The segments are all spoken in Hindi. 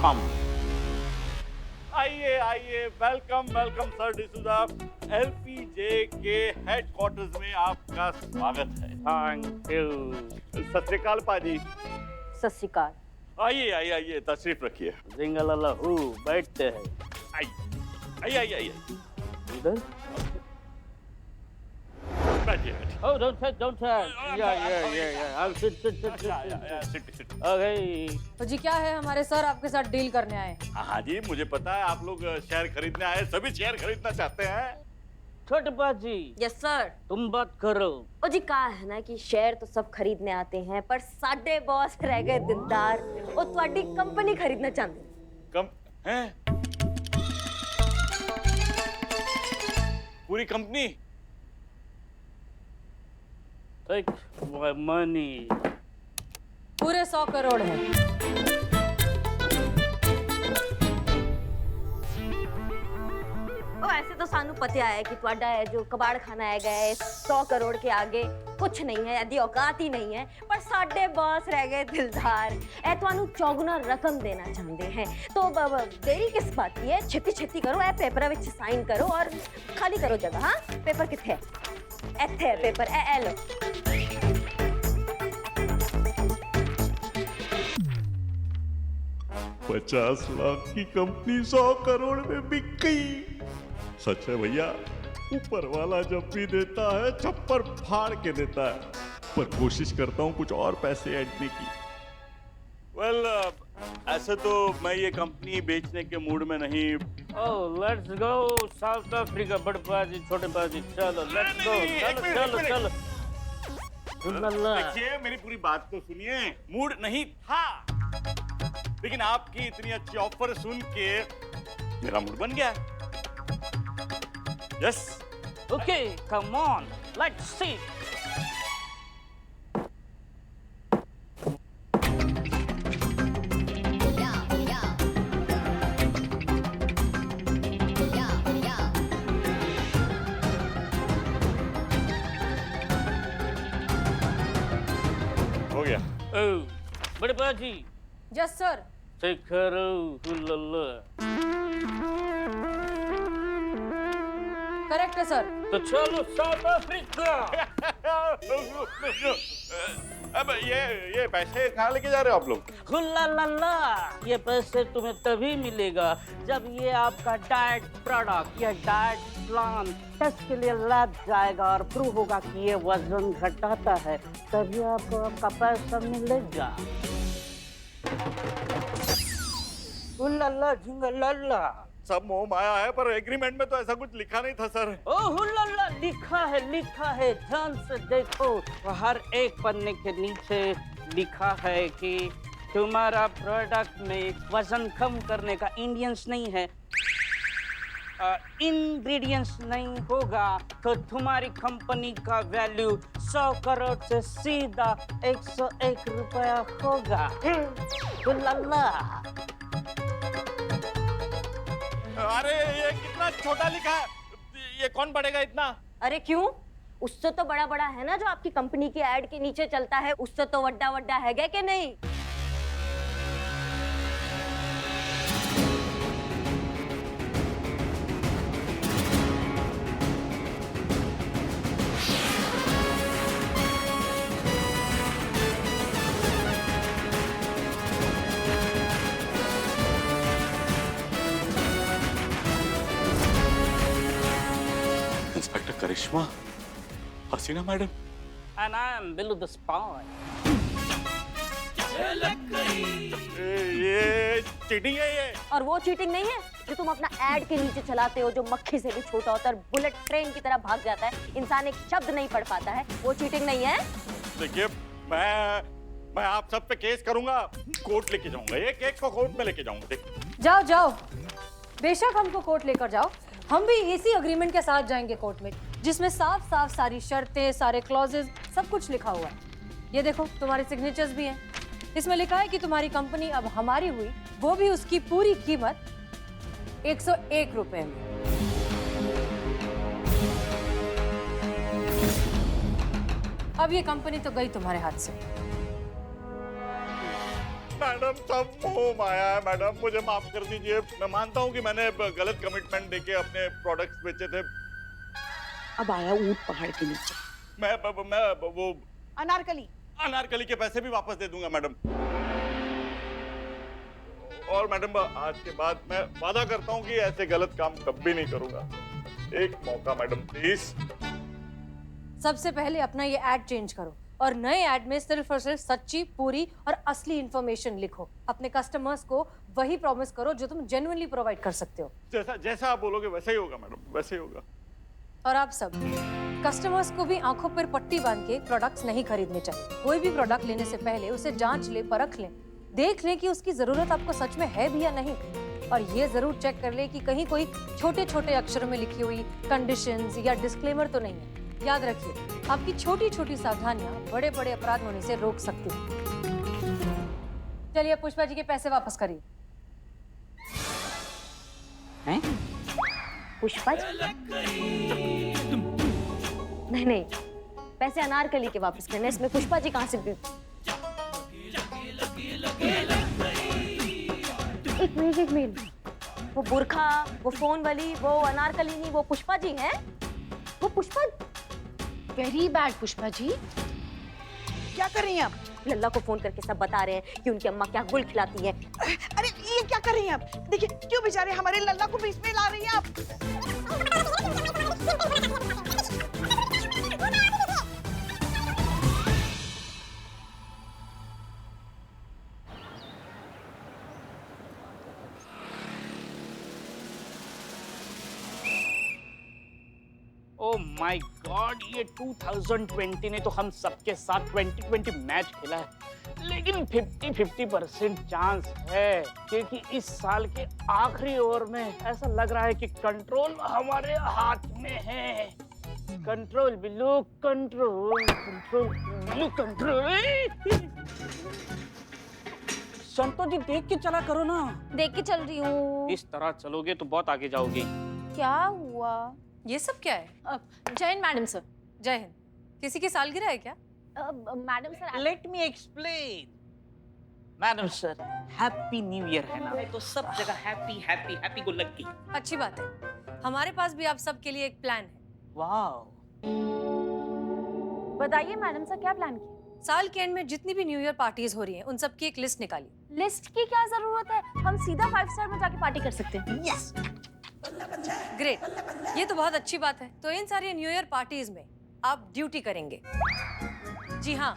कम। आइए आइए, welcome welcome sir D'Souza. LPG के हेडक्वार्टर्स में आपका स्वागत है। Thank you. सत श्री अकाल पाजी। सत श्री अकाल। आइए आइए आइए, तशरीफ रखिए। जिंगल बैठते हैं। आइए आइए आइए आइए, इधर। बैठिए बैठिए। Oh, don't touch. Yeah. I'll sit. Sit. Okay. तो जी क्या है, हमारे सर आपके साथ डील करने आए हैं। हाँ जी, मुझे पता है आप लोग शेयर खरीदने आए, सभी शेयर खरीदना चाहते हैं। छोटे बाजी, यस सर। तुम बात करो। ओ जी कहा है ना कि शेयर तो सब खरीदने आते हैं, पर साडे बॉस रह गए दिलदार। ओ तुम्हारी कंपनी खरीदना चाहते हैं। कम हैं? पूरी कंपनी? Take my money. पूरे 100 करोड़ है। ओ ऐसे तो सानू पता है कि ਤੁਹਾਡਾ है जो कबाड़ खाना है गए 100 करोड़ के आगे कुछ नहीं है, यदि औकात ही नहीं है। पर साडे बॉस रह गए दिलदार, ए ਤੁਹਾਨੂੰ चौगुना रकम देना चाहते हैं। तो देरी किस बात की है, छेती छेती करो, ए पेपर विच साइन करो और खाली करो जगह। हाँ पेपर किथे है? ਇੱਥੇ है पेपर, ए लो। 50 लाख की कंपनी 100 करोड़ में बिक गई। सच है भैया, ऊपर वाला जब भी देता है छप्पर फाड़ के देता है, पर कोशिश करता हूँ कुछ और पैसे ऐडने की। वेल, ऐसे तो मैं ये कंपनी बेचने के मूड में नहीं। Oh, let's go South Africa. बड़े बाजी, छोटे बाजी, चलो let's go. चलो. देखिए, मेरी पूरी बात तो सुनिए। मूड नहीं था, लेकिन आपकी इतनी अच्छी ऑफर सुन के मेरा मूड बन गया। Yes. Okay, come on. Let's see. हो गया। Oh, बड़े बाजी, यस सर। take care हुलल्ला। करेक्ट है सर। तो चलो साउथ अफ्रीका। अब ये पैसे कहाँ लेके जा रहे हो आप लोग? हुलल्ला, ये पैसे तुम्हें तभी मिलेगा जब ये आपका डाइट प्रोडक्ट या डाइट प्लान टेस्ट के लिए लैब जाएगा और प्रूव होगा कि ये वजन घटाता है, तभी आपको आपका पैसा मिलेगा। हुलल्ला झिंगलल्ला। सब मोह माया है, पर एग्रीमेंट में तो ऐसा कुछ लिखा नहीं था सर। ओ हुलल्ला, लिखा है, ध्यान से देखो। हर एक पन्ने के नीचे लिखा है कि तुम्हारा प्रोडक्ट में वजन कम करने का इंग्रेडिएंट्स नहीं है, इंग्रेडिएंट्स नहीं होगा तो तुम्हारी कंपनी का वैल्यू 100 करोड़ से सीधा 101 रुपया होगा। हुलल्ला। अरे ये कितना छोटा लिखा है, ये कौन पढ़ेगा इतना? अरे क्यों? उससे तो बड़ा बड़ा है ना जो आपकी कंपनी की एड के नीचे चलता है, उससे तो वड्डा वड्डा है क्या कि नहीं? Inspector Karishma, Haseena madam. And I am Billu the spy. ये चीटिंग है ये। और वो चीटिंग नहीं है जो तुम अपना एड के नीचे चलाते हो, जो मक्खी से भी छोटा होता है और बुलेट ट्रेन की तरह भाग जाता है, इंसान एक शब्द नहीं पढ़ पाता है, वो चीटिंग नहीं है। देखिए, मैं आप सब पे केस करूंगा, कोर्ट लेके जाऊंगा, ये केस को कोर्ट में लेके जाऊंगा। जाओ, बेशक हमको कोर्ट लेकर जाओ, हम भी इसी अग्रीमेंट के साथ जाएंगे कोर्ट में, जिसमें साफ साफ सारी शर्तें, सारे क्लॉजेज, सब कुछ लिखा हुआ है। ये देखो, तुम्हारे सिग्नेचर्स भी हैं। इसमें लिखा है कि तुम्हारी कंपनी अब हमारी हुई, वो भी उसकी पूरी कीमत 101 रुपए में। अब ये कंपनी तो गई तुम्हारे हाथ से। मैडम सब मोह माया है मैडम, मुझे माफ कर दीजिए। मैं मानता हूँ कि मैंने गलत कमिटमेंट देके अपने प्रोडक्ट्स बेचे थे। अब आया ऊंट पहाड़ के नीचे। मैं वो अनारकली के पैसे भी वापस दे दूंगा मैडम। और मैडम आज के बाद मैं वादा करता हूँ कि ऐसे गलत काम कभी नहीं करूंगा। एक मौका मैडम प्लीज। सबसे पहले अपना ये एड चेंज करो और नए ऐड में सिर्फ और सिर्फ सच्ची, पूरी और असली इंफॉर्मेशन लिखो। अपने कस्टमर्स को वही प्रॉमिस करो जो तुम जेन्युइनली प्रोवाइड कर सकते हो। जैसा आप बोलोगे वैसा ही होगा मैडम, वैसे ही होगा। और आप सब कस्टमर्स को भी आंखों पर पट्टी बांध के प्रोडक्ट्स नहीं खरीदने चाहिए। कोई भी प्रोडक्ट लेने से पहले उसे जांच ले, परख लें, देख लें कि उसकी जरूरत आपको सच में है भी या नहीं। और ये जरूर चेक कर ले कि कहीं कोई छोटे छोटे अक्षरों में लिखी हुई कंडीशंस या डिस्क्लेमर तो नहीं है। याद रखिए, आपकी छोटी छोटी सावधानियां बड़े बड़े अपराध होने से रोक सकती हैं। चलिए पुष्पा जी के पैसे वापस करिए। हैं? पुष्पा जी? नहीं, पैसे अनारकली के वापस करने, इसमें पुष्पा जी कहाँ से भी? एक मिनट, वो बुरखा, वो फोन वाली, वो अनारकली नहीं, वो पुष्पा जी हैं? वो पुष्पा? Very bad Pushpa ji. क्या कर रही हैं आप? लल्ला को फोन करके सब बता रहे हैं कि उनकी अम्मा क्या गुल खिलाती है। अरे ये क्या कर रही हैं आप? देखिए क्यों बेचारे हमारे लल्ला को बीच में ला रही हैं आप? ओह माय गॉड, ये 2020 ने तो हम सबके साथ 2020 मैच खेला है, लेकिन 50-50% चांस है क्योंकि इस साल के आखिरी ओवर में ऐसा लग रहा है कि कंट्रोल हमारे हाथ में है। Control Billu, control control Billu, control. संतो जी देख के चला करो ना। देख के चल रही हूँ। इस तरह चलोगे तो बहुत आगे जाओगे। क्या हुआ? ये सब क्या है? जय हिंद मैडम सर। जय हिंद। किसी की सालगिरह है क्या? Madam sir, let me explain. Madam sir, happy new year है ना, तो सब जगह happy happy happy go lucky. अच्छी बात है। हमारे पास भी आप सबके लिए एक प्लान है। वाओ। बताइए मैडम सर, क्या प्लान किया? साल के एंड में जितनी भी न्यू ईयर पार्टीज हो रही हैं, उन सब की एक लिस्ट निकालिए। लिस्ट की क्या जरूरत है? हम सीधा 5 स्टार में जाके पार्टी कर सकते हैं। यस। ग्रेट, ये तो बहुत अच्छी बात है। तो इन सारी न्यू ईयर पार्टीज में आप ड्यूटी करेंगे। जी हाँ,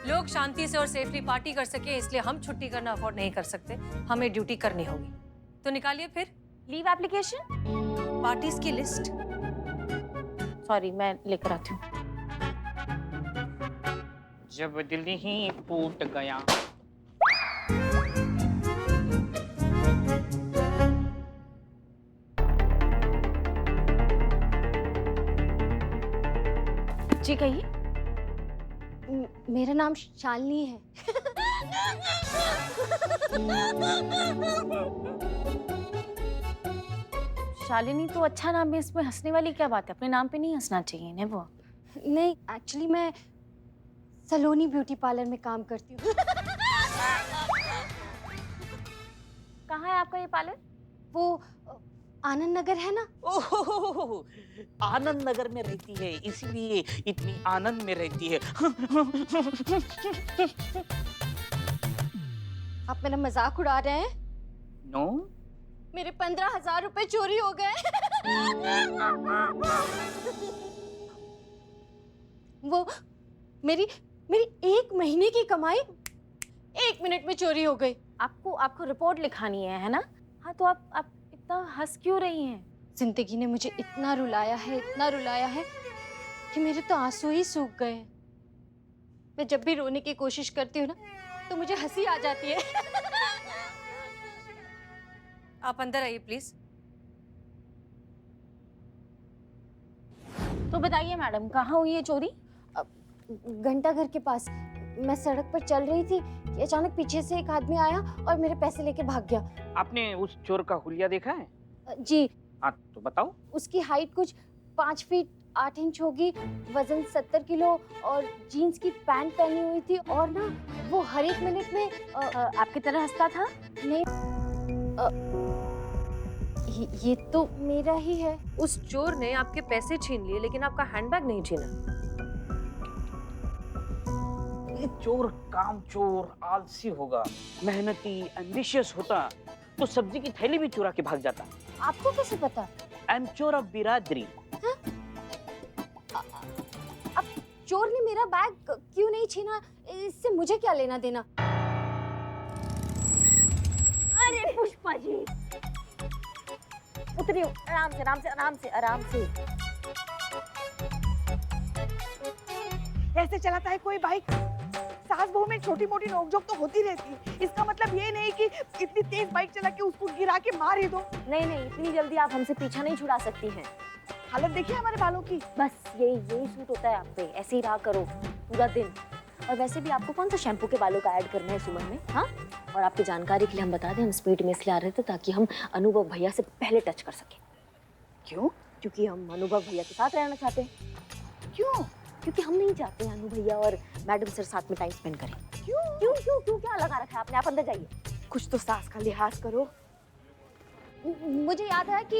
लोग शांति से और सेफली पार्टी कर सके, इसलिए हम छुट्टी करना अफोर्ड नहीं कर सकते, हमें ड्यूटी करनी होगी। तो निकालिए फिर लीव एप्लीकेशन। पार्टीज की लिस्ट। सॉरी, मैं लेकर आती हूँ। जब दिल ही टूट गया। जी कहिए। मेरा नाम शालिनी है। शालिनी तो अच्छा नाम है, इसमें हंसने वाली क्या बात है? अपने नाम पे नहीं हंसना चाहिए ना। वो नहीं, एक्चुअली मैं सलोनी ब्यूटी पार्लर में काम करती हूँ। कहाँ है आपका ये पार्लर? वो आनंद नगर है ना। ओह, आनंद नगर में रहती है, इसीलिए इतनी आनंद में रहती है। आप मेरा मजाक उड़ा रहे हैं? नो। मेरे 15,000 रुपए चोरी हो गए। वो मेरी 1 महीने की कमाई 1 मिनट में चोरी हो गई। आपको रिपोर्ट लिखानी है ना? हाँ, तो आप इतना हंस क्यों रही हैं? जिंदगी ने मुझे इतना रुलाया है कि मेरे तो आंसू ही सूख गए हैं। मैं जब भी रोने की कोशिश करती हूँ ना, तो मुझे हंसी आ जाती है। आप अंदर आइए प्लीज। तो बताइए मैडम, कहाँ हुई है चोरी? घंटा घर के पास। मैं सड़क पर चल रही थी कि अचानक पीछे से एक आदमी आया और मेरे पैसे लेके भाग गया। आपने उस चोर का हुलिया देखा है? जी। हाँ, तो बताओ। उसकी हाइट कुछ 5 फीट 8 इंच होगी, वजन 70 किलो और जीन्स की पैंट पहनी हुई थी और ना वो हर एक मिनट में आपकी तरह हंसता था? नहीं ये तो मेरा ही है। उस चोर ने आपके पैसे छीन लिए लेकिन आपका हैंडबैग नहीं छीना। ये चोर काम चोर आलसी होगा, मेहनती एम्बिशियस होता तो सब्जी की थैली भी चुरा के भाग जाता। आपको कैसे पता? आई एम चोर ऑफ बिरादरी। अब चोर ने मेरा बैग क्यों नहीं छीना, इससे मुझे क्या लेना देना? अरे पुष्पा जी, उतरिए, आराम से आराम से आराम से आराम से। ऐसे चलाता है कोई बाइक? सास बहू में छोटी मोटी नोकझोंक तो होती रहती है, इसका मतलब ये नहीं कि इतनी तेज बाइक चला के उसको गिरा के मार ही दो। नहीं नहीं, इतनी जल्दी आप हमसे पीछा नहीं छुड़ा सकती हैं। हालत देखिए हमारे बालों की। बस यही सूट होता है आप पे, ऐसे ही रहा करो पूरा दिन। और वैसे भी आपको कौन सा शैम्पू के बालों का ऐड करना है सुमन में? हाँ, और आपकी जानकारी के लिए हम बता दें, हम स्पीड में इसलिए आ रहे थे ताकि हम अनुभव भैया से पहले टच कर सकें। क्यों? क्योंकि हम अनुभव भैया के साथ रहना चाहते हैं। क्यों? क्योंकि हम नहीं चाहते हैं अनु भैया और मैडम सर साथ में टाइम स्पेंड करें। क्यों? क्यों क्यों क्यों क्या लगा रखा है आपने? आप अंदर जाइए। कुछ तो सास का लिहाज करो। मुझे याद है कि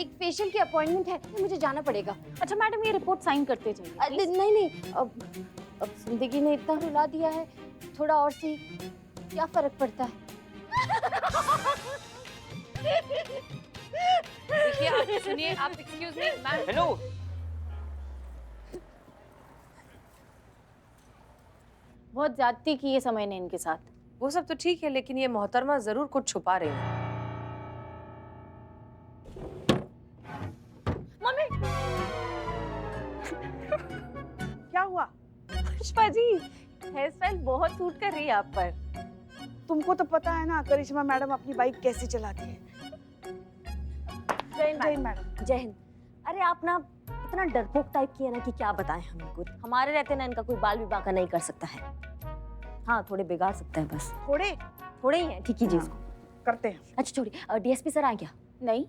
एक फेशियल की अपॉइंटमेंट है, मुझे जाना पड़ेगा। अच्छा मैडम, ये रिपोर्ट साइन करते जाइए। नहीं, अब जिंदगी ने इतना रुला दिया है, थोड़ा और सी क्या फर्क पड़ता है? देखिए, आप सुनिए, आप एक्सक्यूज मी मैम। हेलो, बहुत ज्यादती की है समय ने इनके साथ। वो सब तो ठीक है, लेकिन ये मोहतरमा जरूर कुछ छुपा रही है। मम्मी, क्या हुआ? पुष्पा जी, हेयर स्टाइल बहुत सूट कर रही है आप पर। तुमको तो पता है ना करिश्मा मैडम अपनी बाइक कैसे चलाती है। जय हिंद जय हिंद मैडम। जय हिंद। अरे आप ना इतना डरपोक टाइप की है ना कि क्या बताएं हम इनको। हमारे रहते ना इनका कोई बाल विवाह का नहीं कर सकता है। हाँ, थोड़े बिगाड़ सकते हैं बस, थोड़े ही हैं। ठीक कीजिए इसको। करते हैं। अच्छा छोड़िए, डीएसपी सर आ गया? नहीं,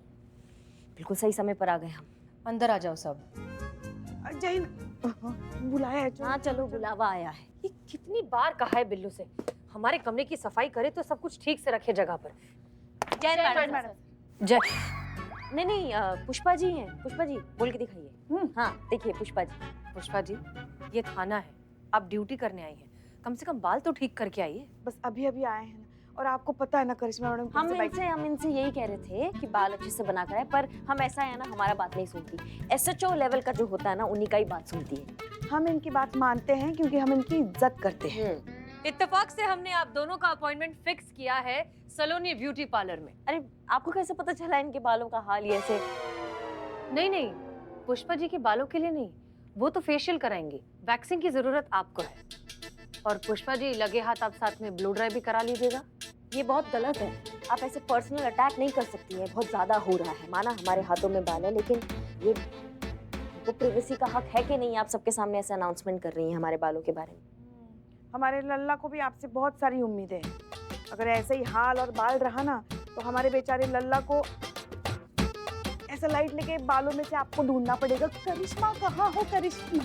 बिल्कुल सही समय पर आ गए हम। अंदर आ जाओ सब। जय हिंद। बुलाया है जो। हाँ चलो, बुलावा आया है। ये कितनी बार कहा है बिल्लू से, हमारे कमरे की सफाई करे तो सब कुछ ठीक से रखे जगह पर। जय जय मैडम। मैडम। जय। नहीं, पुष्पा जी हैं। पुष्पा जी बोल के दिखाइए। हाँ देखिए पुष्पा जी। पुष्पा जी, ये थाना है, आप ड्यूटी करने आई हैं, कम से कम बाल तो ठीक करके आइए। बस अभी अभी आए हैं ना, और आपको पता है ना करिश्मा मैडम हम इनसे यही कह रहे थे कि बाल अच्छे से बना कर आए, पर हम ऐसा है ना, हमारा बात नहीं सुनती। एसएचओ लेवल का जो होता है ना, उन्हीं का ही बात सुनती है। हम इनकी बात मानते हैं क्योंकि हम इनकी इज्जत करते हैं। इत्तेफाक से हमने आप दोनों का अपॉइंटमेंट फिक्स किया है सलोनी ब्यूटी पार्लर में। अरे आपको कैसे पता चला इनके बालों का हाल ये ऐसे? नहीं, पुष्पा जी के बालों के लिए नहीं, वो तो फेशियल कराएंगे, वैक्सिंग की जरूरत आपको है। और पुष्पा जी लगे हाथ आप साथ में ब्लो ड्राई भी करा लीजिएगा। ये बहुत गलत है। आप ऐसे पर्सनल अटैक नहीं कर सकती हैं, बहुत ज्यादा हो रहा है। माना हमारे हाथों में बाल है, लेकिन ये वो प्रिवेसी का हक है कि नहीं? आप सबके सामने ऐसे अनाउंसमेंट कर रही हैं हमारे बालों के बारे में। हमारे लल्ला को भी आपसे बहुत सारी उम्मीदें हैं। अगर ऐसे ही हाल और बाल रहा ना, तो हमारे बेचारे लल्ला को ऐसा लाइट लेके बालों में से आपको ढूंढना पड़ेगा। करिश्मा कहाँ हो करिश्मा?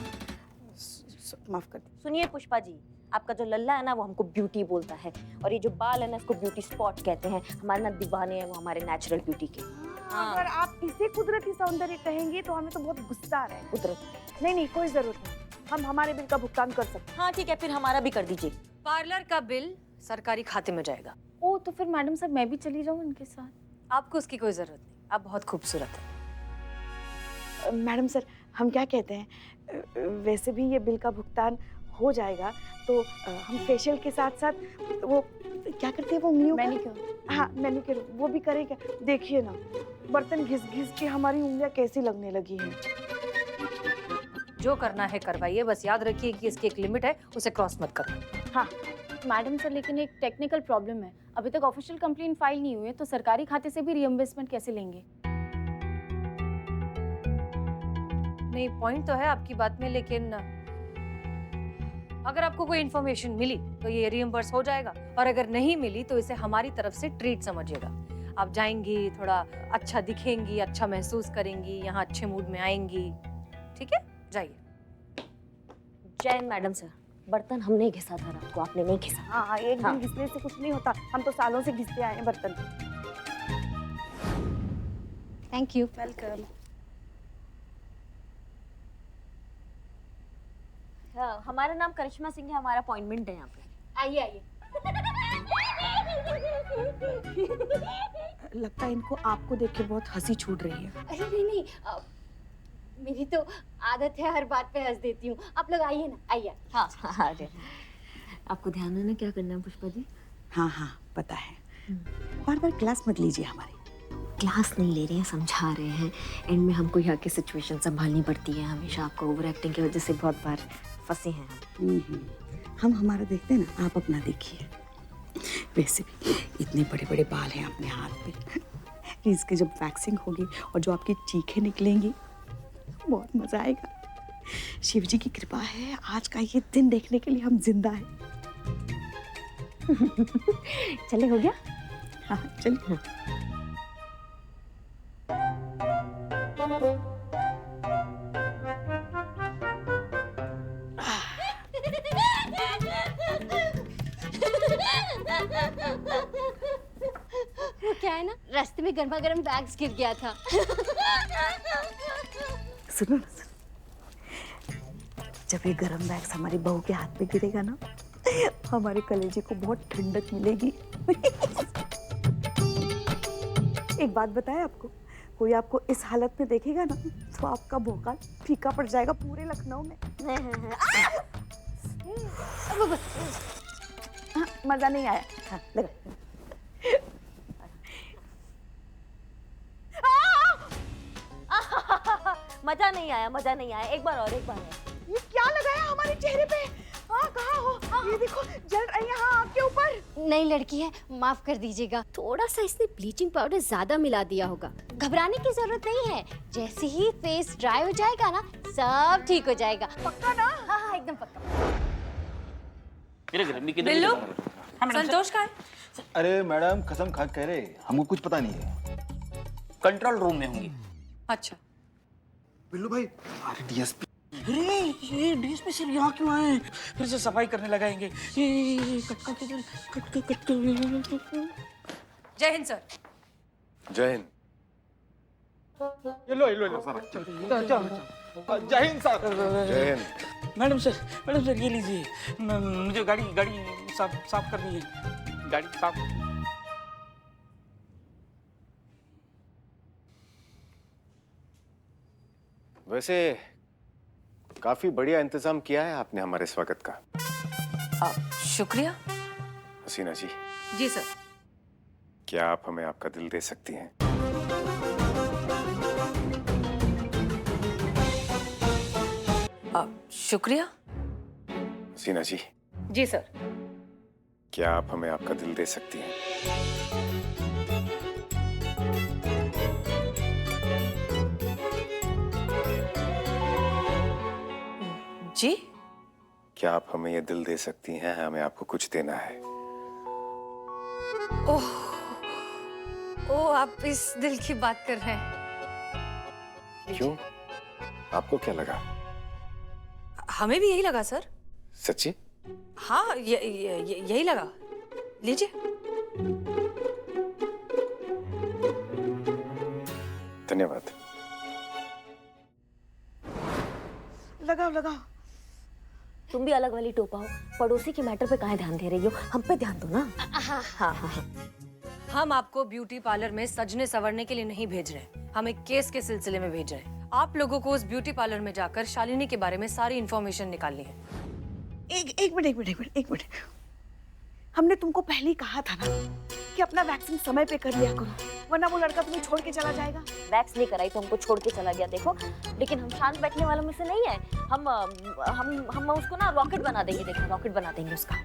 माफ कर दीजिए। सुनिए पुष्पा जी, आपका जो लल्ला है ना, वो हमको ब्यूटी बोलता है, और ये जो बाल है ना, इसको ब्यूटी स्पॉट कहते हैं। हमारे ना दीवाने हैं वो हमारे नेचुरल ब्यूटी के। अगर आप इसे कुदरती सौंदर्य कहेंगे तो हमें तो बहुत गुस्सा आ रहा है। कुदरत नहीं, कोई जरूरत नहीं, हम हमारे बिल का भुगतान कर सकते हैं। हाँ ठीक है, फिर हमारा भी कर दीजिए। पार्लर का बिल सरकारी खाते में जाएगा। ओ तो फिर मैडम साहब मैं भी चली जाऊँ इनके साथ? आपको उसकी कोई जरूरत नहीं, आप बहुत खूबसूरत हैं। मैडम सर, हम क्या कहते हैं, वैसे भी ये बिल का भुगतान हो जाएगा, तो हम फेशियल के साथ साथ वो क्या करते हैं, वो उंगलियों का? मैनीक्योर। हाँ मैनीक्योर, वो भी करेंगे। देखिए ना, बर्तन घिस घिस के हमारी उंगलियां कैसी लगने लगी हैं। जो करना है करवाइए, बस याद रखिए कि इसकी एक लिमिट है, उसे क्रॉस मत करना। हाँ मैडम सर, लेकिन एक टेक्निकल प्रॉब्लम है, अभी तक ऑफिशियल कंप्लेंट फाइल नहीं हुई है, तो सरकारी खाते से भी रिइंबर्समेंट कैसे लेंगे? नहीं, पॉइंट तो है आपकी बात में, लेकिन अगर आपको कोई इन्फॉर्मेशन मिली तो ये रिइंबर्स हो जाएगा, और अगर नहीं मिली तो इसे हमारी तरफ से ट्रीट समझिएगा। आप जाएंगी, थोड़ा अच्छा दिखेंगी, अच्छा महसूस करेंगी, यहाँ अच्छे मूड में आएंगी। ठीक है, जाइए। जय मैडम सर, बर्तन हमने घिसा था रात को, आपने नहीं घिसा। हाँ हाँ, एक दिन घिसने से कुछ नहीं होता, हम तो सालों से घिसते आए हैं बर्तन। Thank you. वेलकम। हाँ, हमारा नाम करिश्मा सिंह है, हमारा अपॉइंटमेंट है यहाँ पे। आइए आइए। लगता है इनको आपको देख के बहुत हंसी छूट रही है। अरे नहीं नहीं, मेरी तो आदत है हर बात पे हंस देती हूँ। आप लोग आइए ना, आइए। हाँ हाँ, आपको ध्यान है ना क्या करना है पुष्पा जी? हाँ हाँ पता है, बार बार क्लास मत लीजिए हमारी। क्लास नहीं ले रहे हैं, समझा रहे हैं। एंड में हमको यहाँ की सिचुएशन संभालनी पड़ती है हमेशा, आपको ओवर एक्टिंग की वजह से बहुत बार फंसे हैं हम हमारा देखते हैं ना, आप अपना देखिए। वैसे भी इतने बड़े बड़े बाल हैं अपने हाथ पे, इसके जब वैक्सिंग होगी और जो आपकी चीखें निकलेंगी, बहुत मजा आएगा। शिव जी की कृपा है, आज का ये दिन देखने के लिए हम जिंदा हैं। चले, हो गया? हाँ चलिए। वो क्या है ना, रास्ते में गर्मा गर्म बैग्स गिर गया था। सुनो ना, जब ये गरम बैग्स हमारी बहू के हाथ में गिरेगा ना, हमारे कलेजे को बहुत ठंडक मिलेगी। एक बात बताएं आपको, कोई आपको इस हालत में देखेगा ना, तो आपका भोकाल फीका पड़ जाएगा पूरे लखनऊ में। हाँ, मजा नहीं आया। हाँ, लगा। मजा नहीं आया, मजा नहीं आया। एक बार और, एक बार और। ये क्या लगाया हमारे चेहरे पे? हाँ कहाँ हो? ये देखो जल रही है। हाँ आपके ऊपर। नई लड़की है, माफ कर दीजिएगा। थोड़ा सा इसने ब्लीचिंग पाउडर ज्यादा मिला दिया होगा। घबराने की जरूरत नहीं है, जैसे ही फेस ड्राई हो जाएगा ना, सब ठीक हो जाएगा। पक्का ना? हाँ हाँ एकदम पक्का। बिल्लू, संतोष का है? अरे मैडम कसम खा कह रहे, हमको कुछ पता नहीं है। कंट्रोल रूम में होंगी। अच्छा, बिल्लू भाई, अरे डीएसपी। अरे ये डीएसपी सिर्फ यहाँ क्यों आए? फिर से सफाई करने लगाएंगे। ये कट। जय हिंद सर। जय हिंद। ये लो सर। जय हिंद सर। जय हिंद। मैडम सर ये लीजिए, मुझे गाड़ी साफ करनी है। गाड़ी साफ। वैसे काफी बढ़िया इंतजाम किया है आपने हमारे स्वागत का। शुक्रिया। हसीना जी, जी सर। क्या आप हमें आपका दिल दे सकती हैं? शुक्रिया। हसीना जी, जी सर। क्या आप हमें आपका दिल दे सकती हैं? जी? क्या आप हमें ये दिल दे सकती हैं? हमें आपको कुछ देना है। ओह, आप इस दिल की बात कर रहे हैं? क्यों? आपको क्या लगा? हमें भी यही लगा सर। सच्ची? हाँ, यही लगा। लीजिए। धन्यवाद। लगाओ। तुम भी अलग वाली टोपा हो, पड़ोसी के मैटर पे काहे ध्यान दे रही हो? हम पे ध्यान दो ना। हाँ। हम आपको ब्यूटी पार्लर में सजने संवरने के लिए नहीं भेज रहे, हम एक केस के सिलसिले में भेज रहे हैं। आप लोगों को उस ब्यूटी पार्लर में जाकर शालिनी के बारे में सारी इंफॉर्मेशन निकालनी है। एक मिनट। हमने तुमको पहले ही कहा था ना कि अपना वैक्सीन समय पे कर लिया करो, वरना वो लड़का तुम्हें छोड़ के चला जाएगा। वैक्स नहीं कराई तो हमको छोड़ के चला गया, देखो। लेकिन हम शांत बैठने वालों में से नहीं है। हम उसको ना रॉकेट बना देंगे, देखो रॉकेट बना देंगे उसका।